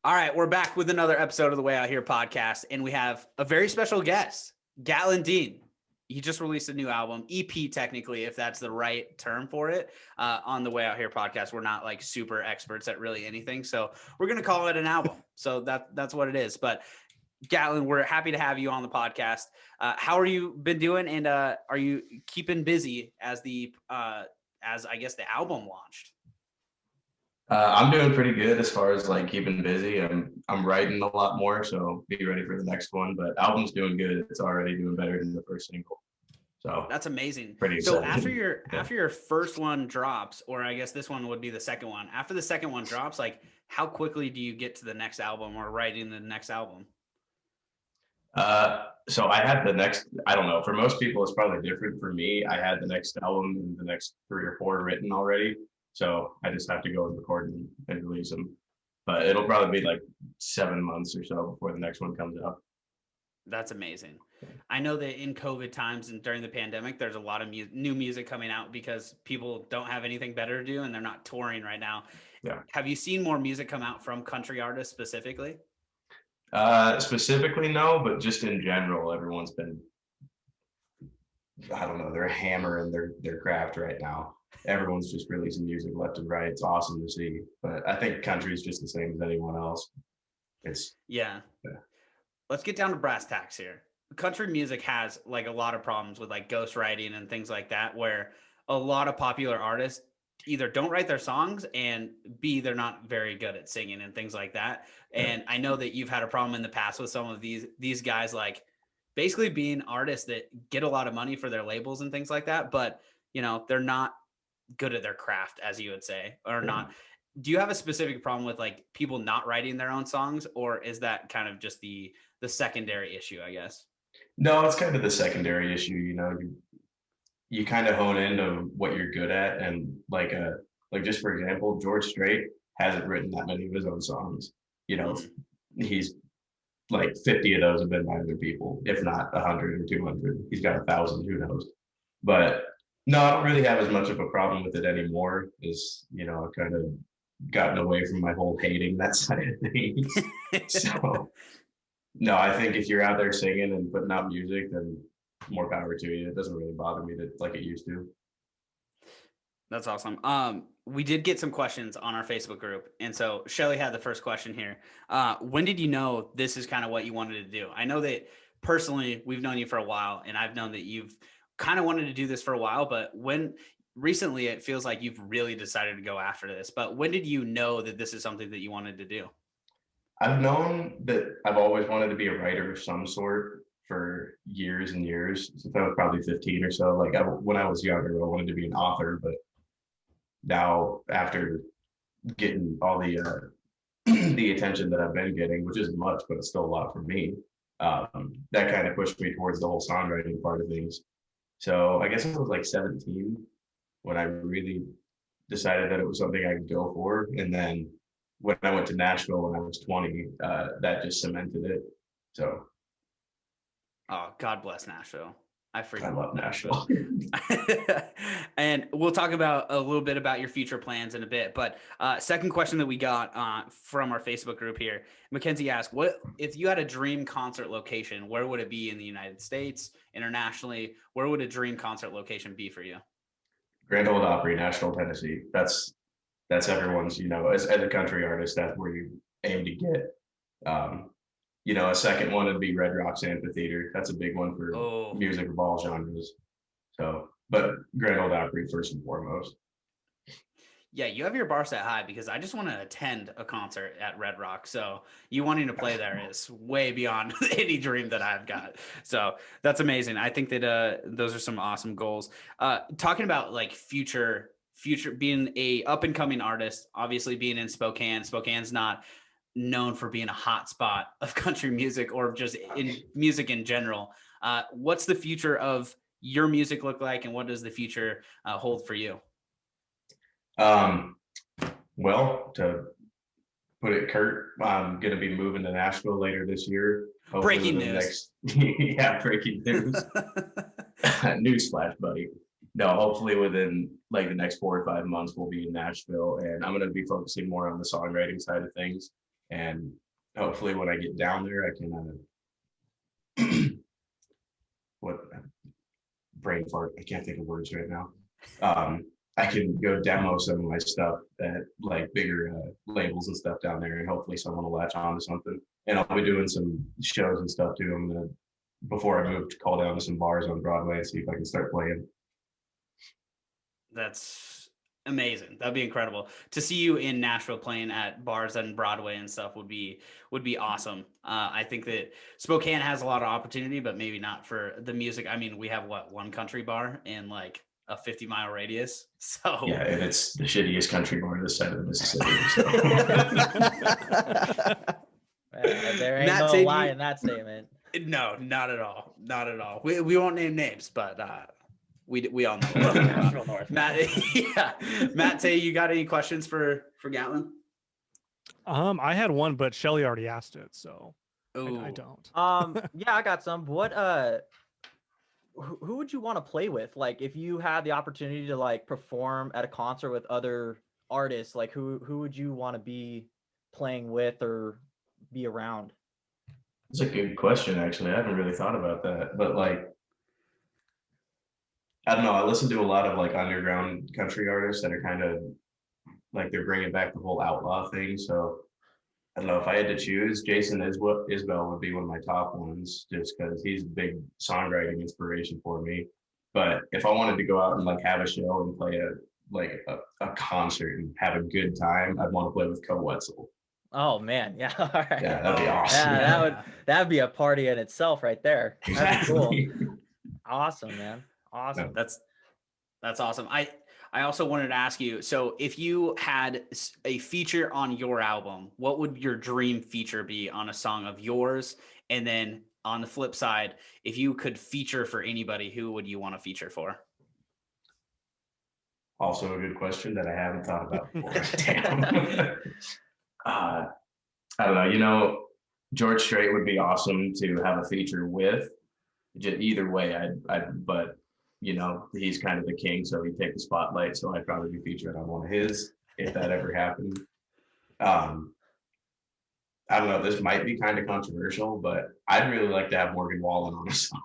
All right, we're back with another episode of the Way Out Here podcast, and we have a very special guest, Gatlin Dean. He just released a new album, EP technically, if that's the right term for it, on the Way Out Here podcast. We're not like super experts at really anything, so we're going to call it an album. So that's what it is. But Gatlin, we're happy to have you on the podcast. How are you been doing, and are you keeping busy as I guess the album launched? I'm doing pretty good as far as like keeping busy. I'm writing a lot more, so be ready for the next one. But album's doing good. It's already doing better than the first single. So that's amazing. Pretty so excited. after your first one drops, or I guess this one would be the second one. After the second one drops, like how quickly do you get to the next album or writing the next album? So I had the next. I don't know. For most people, it's probably different. For me, I had the next album and the next 3 or 4 written already. So I just have to go and record and release them. But it'll probably be like 7 months or so before the next one comes out. That's amazing. I know that in COVID times and during the pandemic, there's a lot of new music coming out because people don't have anything better to do and they're not touring right now. Yeah. Have you seen more music come out from country artists specifically? Specifically, no, but just in general, everyone's been, I don't know, they're hammering their craft right now. Everyone's just releasing music left and right. It's awesome to see. But I think country is just the same as anyone else. Yeah. Let's get down to brass tacks here. Country music has like a lot of problems with like ghostwriting and things like that, where a lot of popular artists either don't write their songs and B, they're not very good at singing and things like that. And I know that you've had a problem in the past with some of these guys, like basically being artists that get a lot of money for their labels and things like that, but you know, they're not good at their craft, as you would say, or not. Do you have a specific problem with like people not writing their own songs, or is that kind of just the secondary issue, I guess? No, it's kind of the secondary issue. You kind of hone into what you're good at, and like just for example, George Strait hasn't written that many of his own songs. He's like 50 of those have been by other people, if not 100 or 200. He's got 1,000, who knows? But no, I don't really have as much of a problem with it anymore. I've kind of gotten away from my whole hating that side of things. So no, I think if you're out there singing and putting out music, then more power to you. It doesn't really bother me like it used to. That's awesome. We did get some questions on our Facebook group. And so Shelly had the first question here. When did you know this is kind of what you wanted to do? I know that personally we've known you for a while, and I've known that you've kind of wanted to do this for a while, but when recently it feels like you've really decided to go after this. But when did you know that this is something that you wanted to do? I've known that I've always wanted to be a writer of some sort for years and years, since I was probably 15 or so. Like when I was younger, I wanted to be an author, but now after getting all the the attention that I've been getting, which isn't much, but it's still a lot for me, that kind of pushed me towards the whole songwriting part of things. So I guess I was like 17 when I really decided that it was something I could go for. And then when I went to Nashville when I was 20, that just cemented it. So. Oh, God bless Nashville. I love Nashville. And we'll talk about a little bit about your future plans in a bit. But second question that we got from our Facebook group here, Mackenzie asked, what if you had a dream concert location, where would it be in the United States, internationally? Where would a dream concert location be for you? Grand Ole Opry, Nashville, Tennessee. That's everyone's, as a country artist, that's where you aim to get. A second one would be Red Rocks Amphitheater. That's a big one for music of all genres. So, but Grand Ole Opry first and foremost. Yeah, you have your bar set high, because I just want to attend a concert at Red Rock. So you wanting to play there is way beyond any dream that I've got. So that's amazing. I think that those are some awesome goals. Talking about like future being a up and coming artist, obviously being in Spokane. Spokane's not known for being a hot spot of country music or just in music in general. What's the future of your music look like, and what does the future hold for you? Well, to put it curt, I'm going to be moving to Nashville later this year. Breaking news. Yeah, breaking news. Newsflash, buddy. No, hopefully within like the next 4 or 5 months, we'll be in Nashville, and I'm going to be focusing more on the songwriting side of things. And hopefully when I get down there, I can what brain fart. I can't think of words right now. I can go demo some of my stuff at like bigger labels and stuff down there, and hopefully someone will latch on to something. And I'll be doing some shows and stuff too. I'm gonna, before I move, to call down to some bars on Broadway and see if I can start playing. That's amazing. That'd be incredible to see you in Nashville playing at bars and Broadway and stuff would be awesome. I think that Spokane has a lot of opportunity, but maybe not for the music. I mean, we have one country bar in like a 50-mile radius. So yeah, and it's the shittiest country bar this side of the Mississippi. So. There ain't no lie in that statement. No, not at all. Not at all. We won't name names, but we all know. North. Matt, yeah. Matt, Tay, you got any questions for Gatlin? I had one, but Shelly already asked it, so I don't. Yeah, I got some. What who would you want to play with? Like, if you had the opportunity to like perform at a concert with other artists, like who would you want to be playing with or be around? It's a good question, actually. I haven't really thought about that, but like, I don't know. I listen to a lot of like underground country artists that are kind of like they're bringing back the whole outlaw thing. So I don't know if I had to choose. Jason Isbell would be one of my top ones, just because he's a big songwriting inspiration for me. But if I wanted to go out and like have a show and play a concert and have a good time, I'd want to play with Co Wetzel. Oh man, yeah, all right. Yeah, that'd be awesome. Yeah, that'd be a party in itself right there. That'd be cool. Awesome, man. Awesome. That's awesome. I also wanted to ask you, so if you had a feature on your album, what would your dream feature be on a song of yours? And then on the flip side, if you could feature for anybody, who would you want to feature for? Also a good question that I haven't thought about before. Damn. I don't know. You know, George Strait would be awesome to have a feature with. Just either way, but you know, he's kind of the king, so he'd take the spotlight. So I'd probably be featured on one of his if that ever happened. I don't know. This might be kind of controversial, but I'd really like to have Morgan Wallen on a song.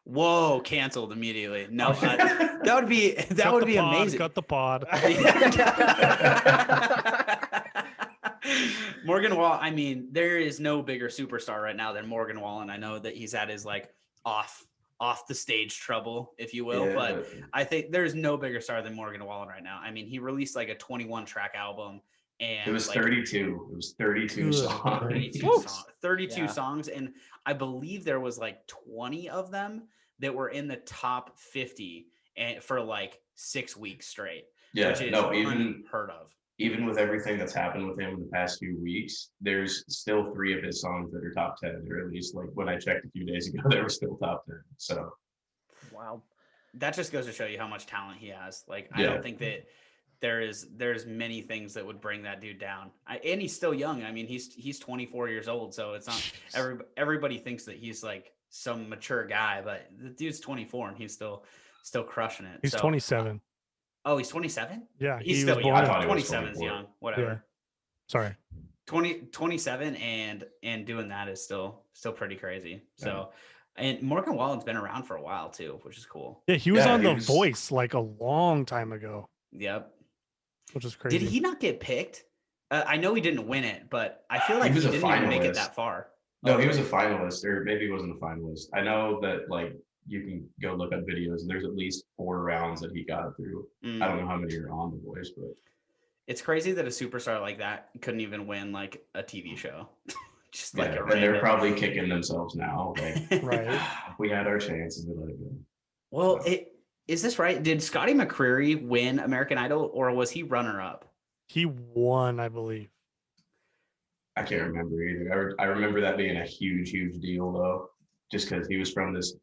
Whoa! Canceled immediately. No, that would be amazing. Cut the pod. Morgan Wallen. I mean, there is no bigger superstar right now than Morgan Wallen. I know that he's had his like off the stage trouble, if you will, but I think there's no bigger star than Morgan Wallen right now. I mean, he released like a 21 track album, and it was like 32. It was 32 songs. 32 songs, and I believe there was like 20 of them that were in the top 50 and for like 6 weeks straight. Yeah, which is unheard of. Even with everything that's happened with him in the past few weeks, there's still 3 of his songs that are top 10, or at least like when I checked a few days ago, they were still top 10. So, wow, that just goes to show you how much talent he has. Like, I don't think that there's many things that would bring that dude down. And he's still young. I mean, he's 24 years old, so it's not everybody thinks that he's like some mature guy, but the dude's 24 and he's still crushing it. He's 27. Oh, he's 27? Yeah, he's still young. 27 is young. Whatever. Yeah. Sorry. 27 and doing that is still pretty crazy. So, and Morgan Wallen's been around for a while too, which is cool. Yeah, he was on The Voice like a long time ago. Yep. Which is crazy. Did he not get picked? I know he didn't win it, but I feel like he didn't even make it that far. No, he was a finalist, or maybe he wasn't a finalist. I know that like you can go look up videos and there's at least 4 rounds that he got through. I don't know how many are on The Voice, but it's crazy that a superstar like that couldn't even win like a TV show. Just like and they're probably kicking themselves now. Like, right. We had our chances to let it go. Well, is this right? Did Scotty McCreery win American Idol, or was he runner up? He won, I believe. I can't remember either. I remember that being a huge deal though, just because he was from this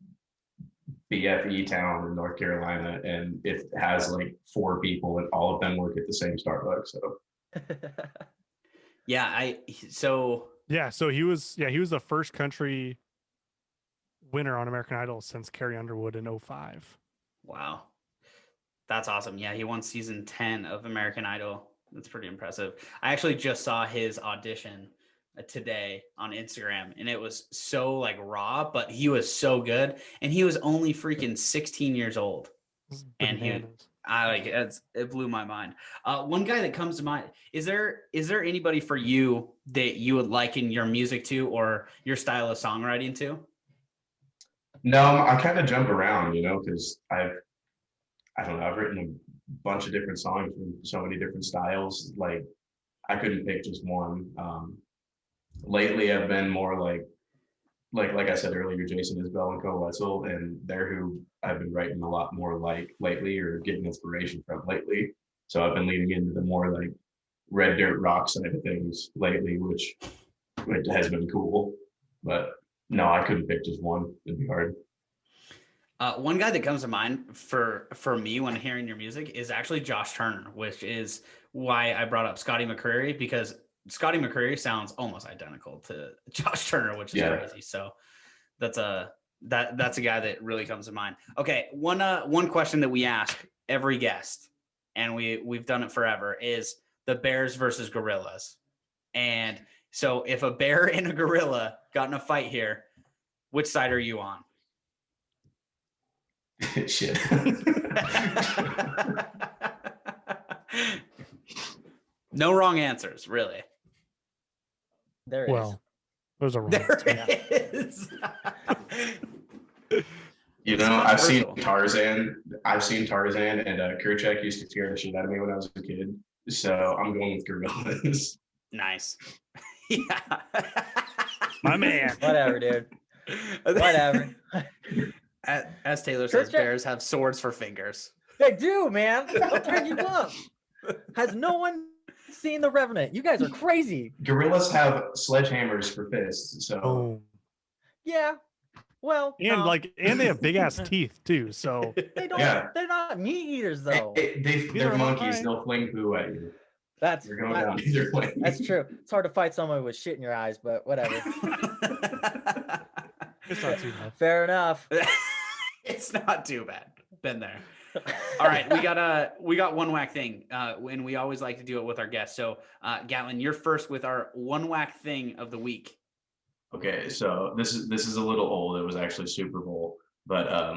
BFE town in North Carolina, and it has like 4 people and all of them work at the same Starbucks. So so he was the first country winner on American Idol since Carrie Underwood in 2005. Wow. That's awesome. Yeah, he won season 10 of American Idol. That's pretty impressive. I actually just saw his audition today on Instagram, and it was so like raw, but he was so good, and he was only freaking 16 years old, and it blew my mind. One guy that comes to mind, is there anybody for you that you would liken your music to or your style of songwriting to? No, I kind of jump around, because I don't know, I've written a bunch of different songs from so many different styles. Like I couldn't pick just one. Lately I've been more like I said earlier, Jason Isbell and Co. Wetzel, and they're who I've been writing a lot more like lately, or getting inspiration from lately. So I've been leaning into the more like red dirt rock side of things lately, which has been cool. But no, I couldn't pick just one. It'd be hard. One guy that comes to mind for me when hearing your music is actually Josh Turner, which is why I brought up Scotty McCreery, because Scotty McCreery sounds almost identical to Josh Turner, which is crazy. So that's a guy that really comes to mind. Okay, one question that we ask every guest, and we've done it forever, is the bears versus gorillas. And so if a bear and a gorilla got in a fight here, which side are you on? Shit. No wrong answers, really. Those are wrong. There is. I've seen Tarzan, and Kerchak used to scare the shit out of me when I was a kid. So I'm going with gorillas. Nice. Yeah. My man. Whatever, dude. Whatever. As Taylor says, bears have swords for fingers. They do, man. I'll turn you up. Has no one seen The Revenant? You guys are crazy. Gorillas have sledgehammers for fists, so yeah. Well, and they have big ass teeth too. So they don't. Yeah. They're not meat eaters though. They're monkeys. They'll fling poo at you. You're going down either way. That's true. It's hard to fight someone with shit in your eyes, but whatever. It's not too bad. Fair enough. It's not too bad. Been there. All right, we got one whack thing, and we always like to do it with our guests. So, Gatlin, you're first with our one whack thing of the week. Okay, so this is a little old. It was actually Super Bowl, but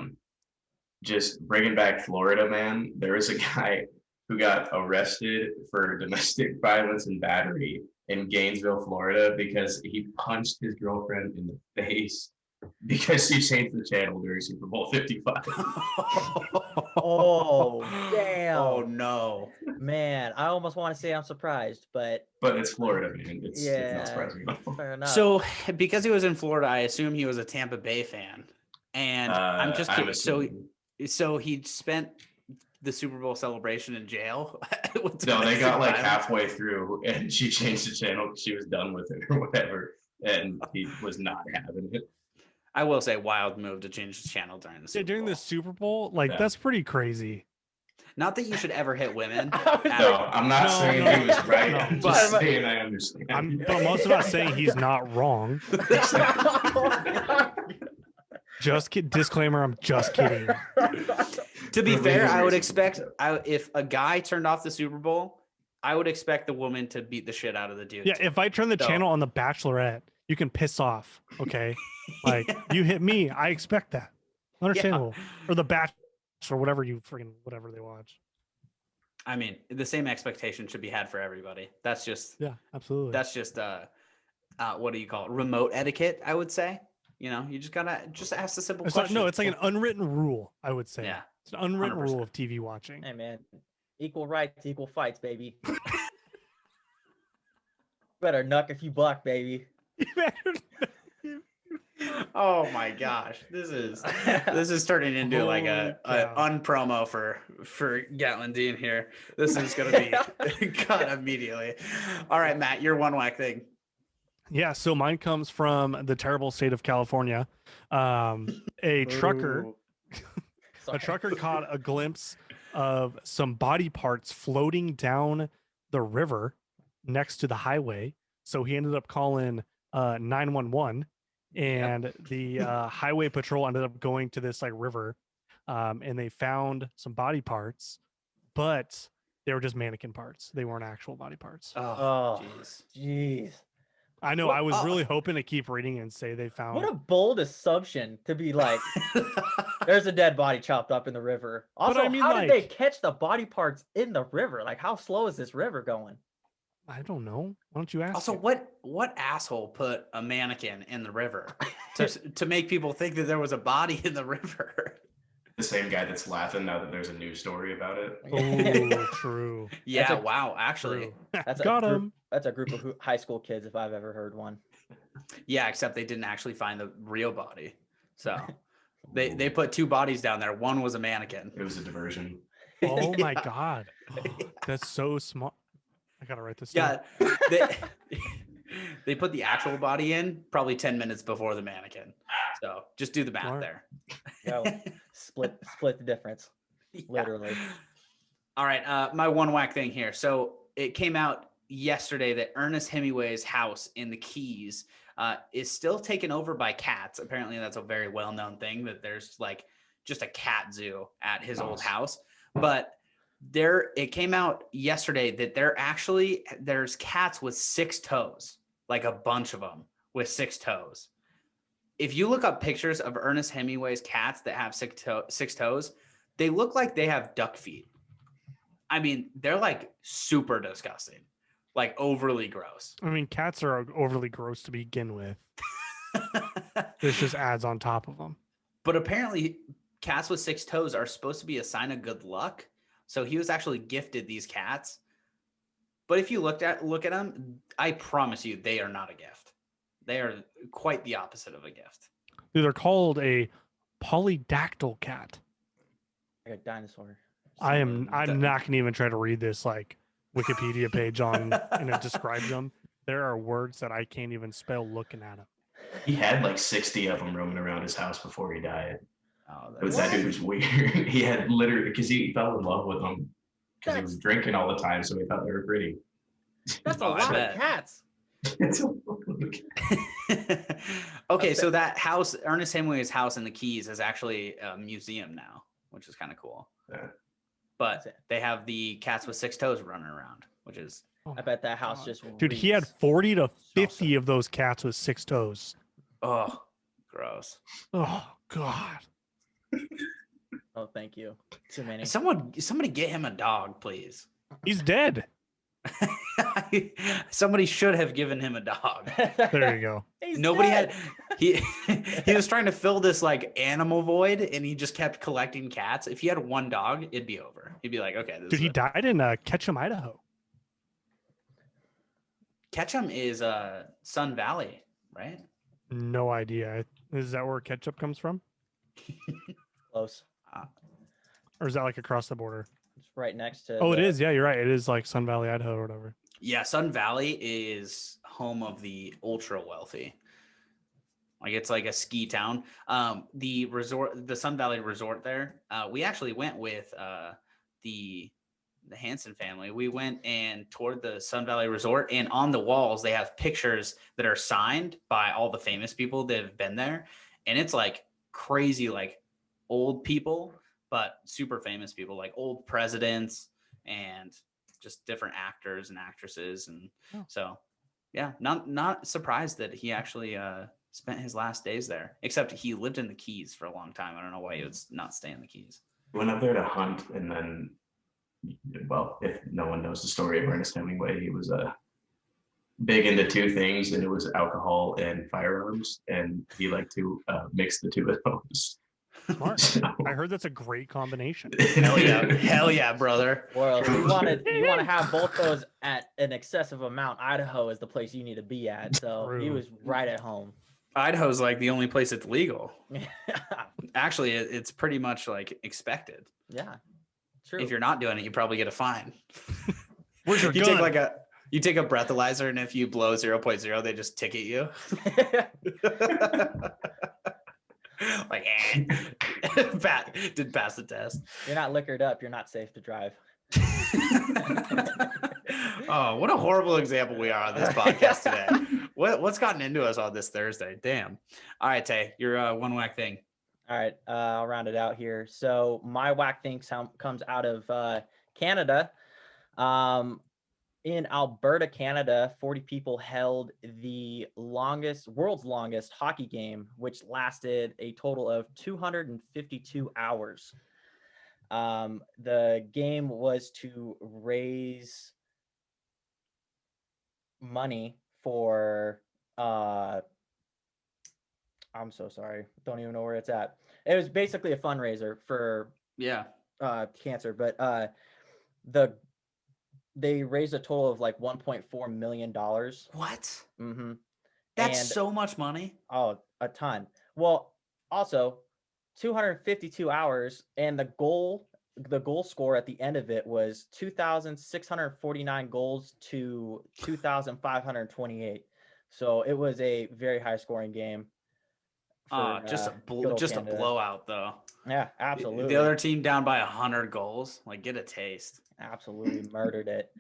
just bringing back Florida, man. There was a guy who got arrested for domestic violence and battery in Gainesville, Florida, because he punched his girlfriend in the face because she changed the channel during Super Bowl 55. Oh, damn. Oh, no. Man, I almost want to say I'm surprised, but it's Florida, man. It's not surprising. Fair enough. So, because he was in Florida, I assume he was a Tampa Bay fan. And I'm just curious. So he spent the Super Bowl celebration in jail? No, they got like halfway through and she changed the channel. She was done with it or whatever. And he was not having it. I will say, wild move to change the channel during the Super Bowl. During the Super Bowl? That's pretty crazy. Not that you should ever hit women. No, I'm not saying he was right. I'm just saying I understand. I'm almost not saying he's not wrong. Disclaimer, I'm just kidding. To be fair, I would expect if a guy turned off the Super Bowl, I would expect the woman to beat the shit out of the dude. Yeah, if I turn the channel on The Bachelorette, you can piss off, okay? You hit me, I expect that. Understandable. Yeah. Or The Bachelor, or whatever they watch. I mean, the same expectation should be had for everybody. That's just absolutely. That's just what do you call it? Remote etiquette, I would say. You just gotta ask the simple question. It's like an unwritten rule, I would say. Yeah. It's an unwritten 100%. Rule of TV watching. Hey man, equal rights, equal fights, baby. Better nuck if you buck, baby. Oh my gosh, this is turning into like a unpromo for Gatlindean here. This is gonna be cut immediately. All right, Matt, your one whack thing. Yeah, so mine comes from the terrible state of California. A trucker caught a glimpse of some body parts floating down the river next to the highway. So he ended up calling 911, and the highway patrol ended up going to this river, and they found some body parts, but they were just mannequin parts. They weren't actual body parts. Oh, jeez. I know. What- I was really hoping to keep reading and say they found. What a bold assumption to be like, there's a dead body chopped up in the river. Also, I mean, how did they like- catch the body parts in the river? Like, how slow is this river going? I don't know. Why don't you ask? Also, it? what asshole put a mannequin in the river to make people think that there was a body in the river? The same guy that's laughing now that there's a news story about it. Oh, true. Yeah, a- wow, actually. True. That's a Got group, him. that's a group of high school kids if I've ever heard one. Yeah, except they didn't actually find the real body. So they put 2 bodies down there. One was a mannequin. It was a diversion. Oh my Yeah. god, that's so smart. I gotta write this down. Yeah, they put the actual body in probably 10 minutes before the mannequin. So just do the math Smart. there. Yeah, split the difference, Yeah. literally. All right, my one whack thing here. So it came out yesterday that Ernest Hemingway's house in the Keys is still taken over by cats. Apparently, that's a very well-known thing that there's like just a cat zoo at his old Nice. house. But it came out yesterday that there's cats with 6 toes, like a bunch of them with 6 toes. If you look up pictures of Ernest Hemingway's cats that have 6 toes, they look like they have duck feet. I mean, they're like super disgusting, like overly gross. I mean, cats are overly gross to begin with. This just adds on top of them. But apparently, cats with 6 toes are supposed to be a sign of good luck. So he was actually gifted these cats. But if you look at them, I promise you, they are not a gift. They are quite the opposite of a gift. Dude, they're called a polydactyl cat. Like a dinosaur. I'm not gonna even try to read this like Wikipedia page on and it describes them. There are words that I can't even spell looking at them. He had like 60 of them roaming around his house before he died. Oh, But that dude was weird. He had literally, because he fell in love with them because he was drinking all the time, so he thought they were pretty. That's a Oh, I lot bet. of cats. Okay, so that house, Ernest Hemingway's house in the Keys, is actually a museum now, which is kind of cool. Yeah. But they have the cats with 6 toes running around, which is Oh I bet that house God. just Dude, he had reeks. 40 to 50 Awesome. of those cats with 6 toes. oh, gross. Oh God. Oh, thank you. Too many. Somebody get him a dog, please. He's dead. Somebody should have given him a dog. There you go. He's Nobody dead. had he was trying to fill this like animal void and he just kept collecting cats. If he had one dog, it'd be over. He'd be like, okay, this Dude, is he it. died in Ketchum, Idaho. Ketchum is Sun Valley, right? No idea. Is that where ketchup comes from? Close. Or is that like across the border? It's right next to. Oh, it the- is. Yeah, you're right. It is like Sun Valley, Idaho or whatever. Yeah, Sun Valley is home of the ultra wealthy. Like it's like a ski town. The resort, the Sun Valley Resort there. We actually went with the Hansen family. We went and toured the Sun Valley Resort, and on the walls they have pictures that are signed by all the famous people that have been there, and it's like crazy, like old people, but super famous people, like old presidents and just different actors and actresses, and so yeah, not surprised that he actually spent his last days there. Except he lived in the Keys for a long time. I don't know why he would not stay in the Keys. He went up there to hunt, and then, well, if no one knows the story of Ernest Hemingway, he was big into 2 things, and it was alcohol and firearms, and he liked to mix the 2 of those. Smart. So- I heard that's a great combination. Hell yeah, brother. Well, if you want to have both those at an excessive amount, Idaho is the place you need to be at. So he True. was right at home. Idaho's like the only place it's legal. Actually, it's pretty much like expected. Yeah, true. If you're not doing it, you probably get a fine. Where's your You gun? take like you take a breathalyzer, and if you blow 0.0, they just ticket you. Like, didn't pass the test. You're not liquored up, you're not safe to drive. Oh, what a horrible example we are on this podcast today. What's gotten into us on this Thursday? Damn. All right, Tay, your one whack thing. All right, I'll round it out here. So my whack thing comes out of Canada. In Alberta, Canada, 40 people held the world's longest hockey game, which lasted a total of 252 hours. The game was to raise money for I'm so sorry, don't even know where it's at. It was basically a fundraiser for cancer, but they raised a total of like $1.4 million. What? Mm-hmm. That's so much money. Oh, a ton. Well, also 252 hours, and the goal score at the end of it was 2,649 goals to 2,528. So it was a very high scoring game. Just a blowout though. Yeah, absolutely. The other team down by 100 goals. Like, get a taste. Absolutely murdered it.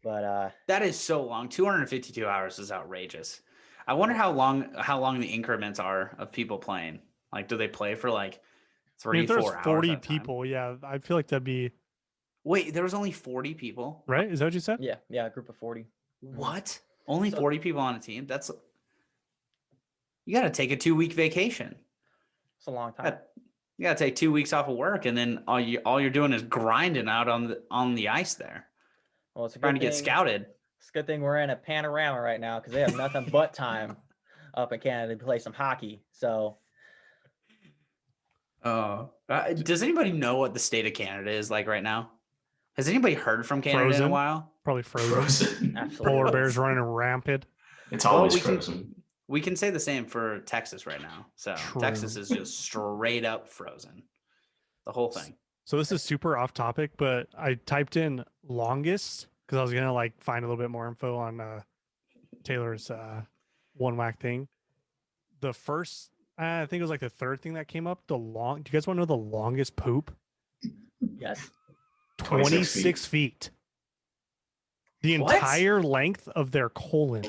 But that is so long. 252 hours is outrageous. I wonder how long the increments are of people playing. Like, do they play for like 3-4 hours? There's 40 people. Yeah, I feel like that'd be. Wait, there was only 40 people, right? Is that what you said? Yeah, a group of 40. What? Only 40 people on a team? That's, you got to take a 2-week vacation. It's a long time. You got to take 2 weeks off of work, and then all you're doing is grinding out on the ice there. Well, it's trying to get scouted. It's a good thing we're in a panorama right now, because they have nothing but time up in Canada to play some hockey. So, does anybody know what the state of Canada is like right now? Has anybody heard from Canada in a while? Probably frozen. Absolutely. Polar bears running rampant. It's always frozen. We can say the same for Texas right now. So True. Texas is just straight up frozen. The whole thing. So this is super off topic, but I typed in longest because I was gonna like find a little bit more info on Taylor's one whack thing. The first, I think it was like the third thing that came up. Do you guys want to know the longest poop? Yes. 26 feet. The entire length of their colon.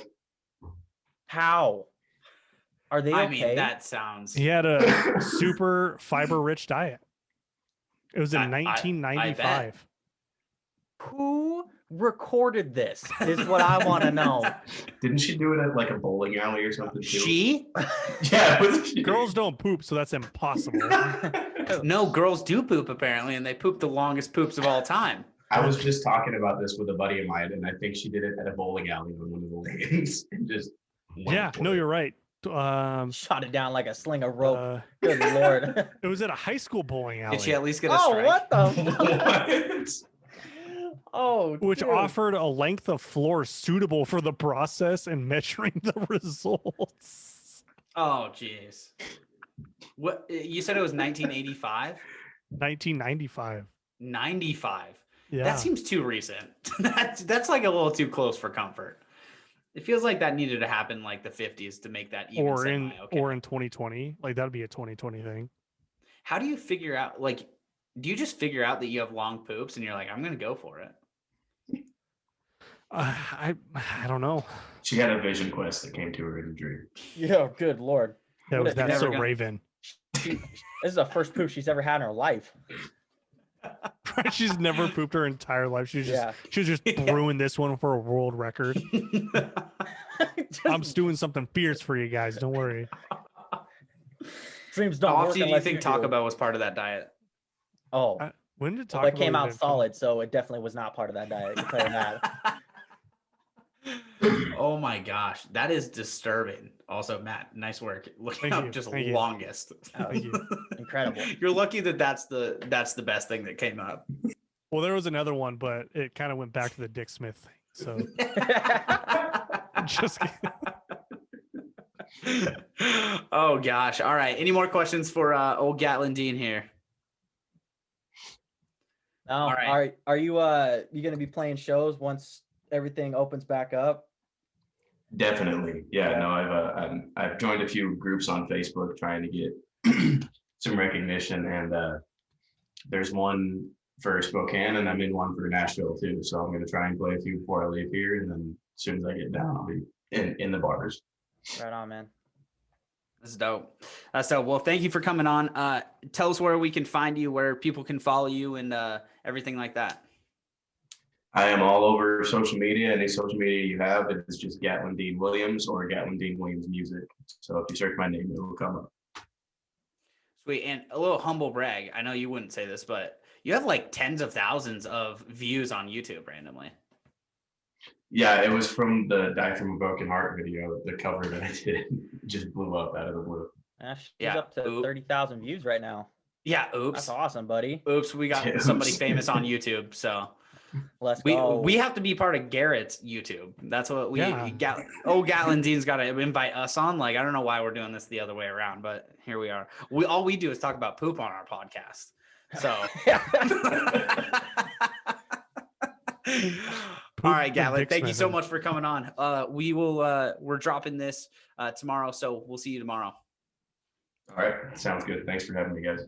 How? Are they okay? I mean, that sounds... He had a super fiber-rich diet. It was in 1995. Who recorded this is what I want to know. Didn't she do it at like a bowling alley or something too? She? Yeah. Girls don't poop, so that's impossible. No, girls do poop apparently, and they poop the longest poops of all time. I was just talking about this with a buddy of mine, and I think she did it at a bowling alley on one of the lanes. And just you're right. Shot it down like a sling of rope. Good Lord. It was at a high school bowling alley. Did she at least get a strike? What the fuck? Oh, which offered a length of floor suitable for the process and measuring the results. Oh, jeez. What you said it was 1985? 1995. 95. Yeah. That seems too recent. That's like a little too close for comfort. It feels like that needed to happen like the 50s to make that even or in 2020. Like that'd be a 2020 thing. How do you figure out, like, do you just figure out that you have long poops and you're like, I'm gonna go for it? I don't know. She had a vision quest that came to her in a dream. Yeah, good Lord. That's a raven. This is the first poop she's ever had in her life. She's never pooped her entire life. She was just brewing this one for a world record. I'm doing something fierce for you guys. Don't worry. Dreams don't How work often do you think Taco Bell was part of that diet? Oh, when did Taco Bell came out solid, so it definitely was not part of that diet. You tell you that. Oh my gosh, that is disturbing. Also, Matt, nice work looking up just longest. Thank you. Incredible. You're lucky that's the best thing that came up. Well, there was another one, but it kind of went back to the Dick Smith thing. So just kidding. Oh gosh. All right. Any more questions for old Gatlindean here? No. All right. Are you gonna be playing shows once everything opens back up? Definitely. Yeah. No, I've joined a few groups on Facebook trying to get some recognition, and there's one for Spokane, and I'm in one for Nashville too. So I'm gonna try and play a few before I leave here, and then as soon as I get down, I'll be in the bars. Right on, man. That's dope. Well, thank you for coming on. Tell us where we can find you, where people can follow you, and everything like that. I am all over social media. Any social media you have, it's just Gatlin Dean Williams or Gatlin Dean Williams Music. So if you search my name, it will come up. Sweet. And a little humble brag. I know you wouldn't say this, but you have like tens of thousands of views on YouTube randomly. Yeah, it was from the Die From a Broken Heart video. The cover that I did just blew up out of the blue. She's up to 30,000 views right now. Yeah, oops. That's awesome, buddy. Oops, we got somebody famous on YouTube, so let's go. We have to be part of Garrett's YouTube. That's what we Gatlin Dean's got to invite us on. Like, I don't know why we're doing this the other way around, but here we are. All we do is talk about poop on our podcast. So all right, Gatlin, thank you so much for coming on. We're dropping this tomorrow, so we'll see you tomorrow. All right, sounds good. Thanks for having me, guys.